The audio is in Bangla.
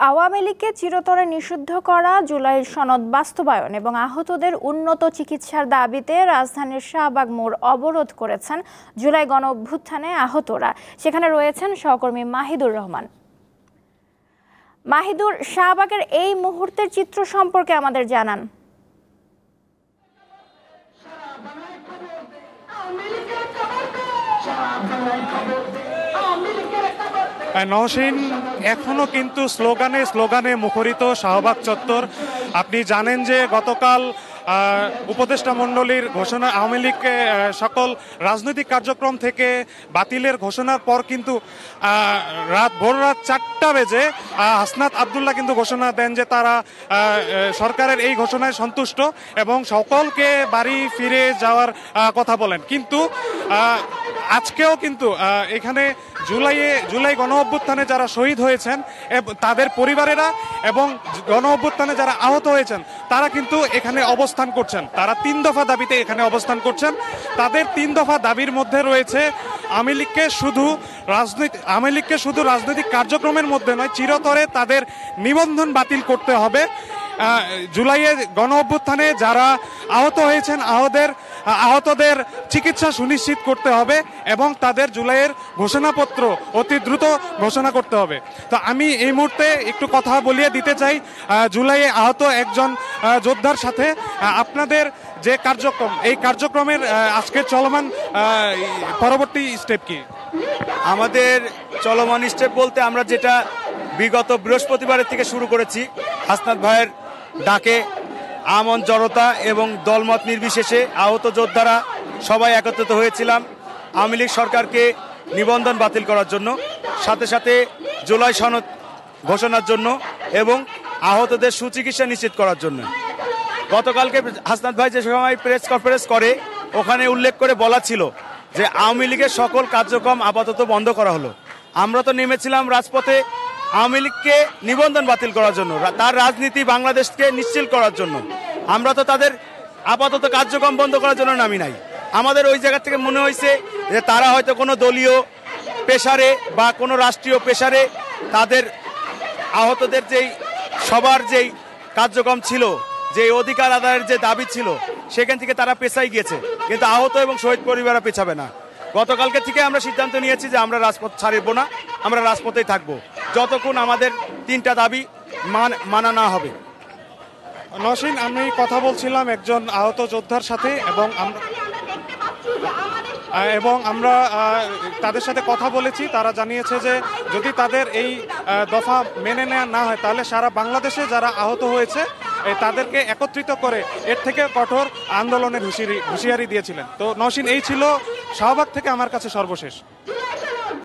আওয়ামী লীগকে চিরতরে নিষিদ্ধ করা জুলাইয়ের সনদ বাস্তবায়ন এবং আহতদের উন্নত চিকিৎসার দাবিতে রাজধানীর শাহবাগ মোড় অবরোধ করেছেন জুলাই গণঅভ্যুত্থানে আহতরা। সেখানে রয়েছেন সহকর্মী মাহিদুর রহমান। মাহিদুর, শাহবাগের এই মুহূর্তের চিত্র সম্পর্কে আমাদের জানান। নওশীন, এখনো কিন্তু স্লোগানে মুখরিত শাহবাগ চত্বর। আপনি জানেন যে গতকাল উপদেষ্টা মণ্ডলীর ঘোষণা আওয়ামী লীগকে সকল রাজনৈতিক কার্যক্রম থেকে বাতিলের ঘোষণার পর কিন্তু ভোর রাত 4টা বেজে হাসনাত আবদুল্লাহ কিন্তু ঘোষণা দেন যে তারা সরকারের এই ঘোষণায় সন্তুষ্ট এবং সকলকে বাড়ি ফিরে যাওয়ার কথা বলেন। কিন্তু আজকেও কিন্তু এখানে জুলাই গণ অভ্যুত্থানে যারা শহীদ হয়েছেন তাদের পরিবারেরা এবং গণ অভ্যুত্থানে যারা আহত হয়েছেন তারা কিন্তু এখানে অবস্থান করছেন। তারা 3 দফা দাবিতে এখানে অবস্থান করছেন। তাদের 3 দফা দাবির মধ্যে রয়েছে আওয়ামী লীগকে শুধু রাজনৈতিক কার্যক্রমের মধ্যে নয়, চিরতরে তাদের নিবন্ধন বাতিল করতে হবে। জুলাইয়ে গণ অভ্যুত্থানে যারা আহত হয়েছেন আহতদের চিকিৎসা সুনিশ্চিত করতে হবে এবং তাদের জুলাইয়ের ঘোষণাপত্র অতি দ্রুত ঘোষণা করতে হবে। তো আমি এই মুহূর্তে একটু কথা বলিয়ে দিতে চাই জুলাইয়ে আহত একজন যোদ্ধার সাথে। আপনাদের যে কার্যক্রম, এই কার্যক্রমের আজকের চলমান পরবর্তী স্টেপ কি? আমাদের চলমান স্টেপ বলতে আমরা যেটা বিগত বৃহস্পতিবারের থেকে শুরু করেছি, হাসনাত ভাইয়ের ডাকে আমন জড়তা এবং দলমত নির্বিশেষে আহত যোদ্ধারা সবাই একত্রিত হয়েছিলাম আওয়ামী লীগ সরকারকে নিবন্ধন বাতিল করার জন্য, সাথে সাথে জুলাই সনদ ঘোষণার জন্য এবং আহতদের সুচিকিৎসা নিশ্চিত করার জন্য। গতকালকে হাসনাত ভাই যে সময় প্রেস কনফারেন্স করে ওখানে উল্লেখ করে বলা ছিল যে আওয়ামী লীগের সকল কার্যক্রম আপাতত বন্ধ করা হলো। আমরা তো নেমেছিলাম রাজপথে আওয়ামী লীগকে নিবন্ধন বাতিল করার জন্য, তার রাজনীতি বাংলাদেশকে নিশ্চিল করার জন্য। আমরা তো তাদের আপাতত কার্যক্রম বন্ধ করার জন্য নামি নাই। আমাদের ওই জায়গা থেকে মনে হয়েছে যে তারা হয়তো কোনো দলীয় পেশারে বা কোনো রাষ্ট্রীয় পেশারে তাদের আহতদের সবার যেই কার্যক্রম ছিল, যে অধিকার আদায়ের যে দাবি ছিল, সেখান থেকে তারা পেছাই গিয়েছে, কিন্তু আহত এবং শহীদ পরিবাররা পেছাবে না। গতকালকে থেকে আমরা সিদ্ধান্ত নিয়েছি যে আমরা রাজপথ ছাড়ব না, আমরা রাজপথেই থাকবো যতক্ষণ আমাদের 3টা দাবি মানা না হবে। নওশীন, আমি কথা বলছিলাম একজন আহত যোদ্ধার সাথে এবং আমরা তাদের সাথে কথা বলেছি। তারা জানিয়েছে যে যদি তাদের এই দফা মেনে নেওয়া না হয় তাহলে সারা বাংলাদেশে যারা আহত হয়েছে তাদেরকে একত্রিত করে এর থেকে কঠোর আন্দোলনের হুঁশিয়ারি দিয়েছিলেন। তো নওশীন, এই ছিল শাহবাগ থেকে আমার কাছে সর্বশেষ।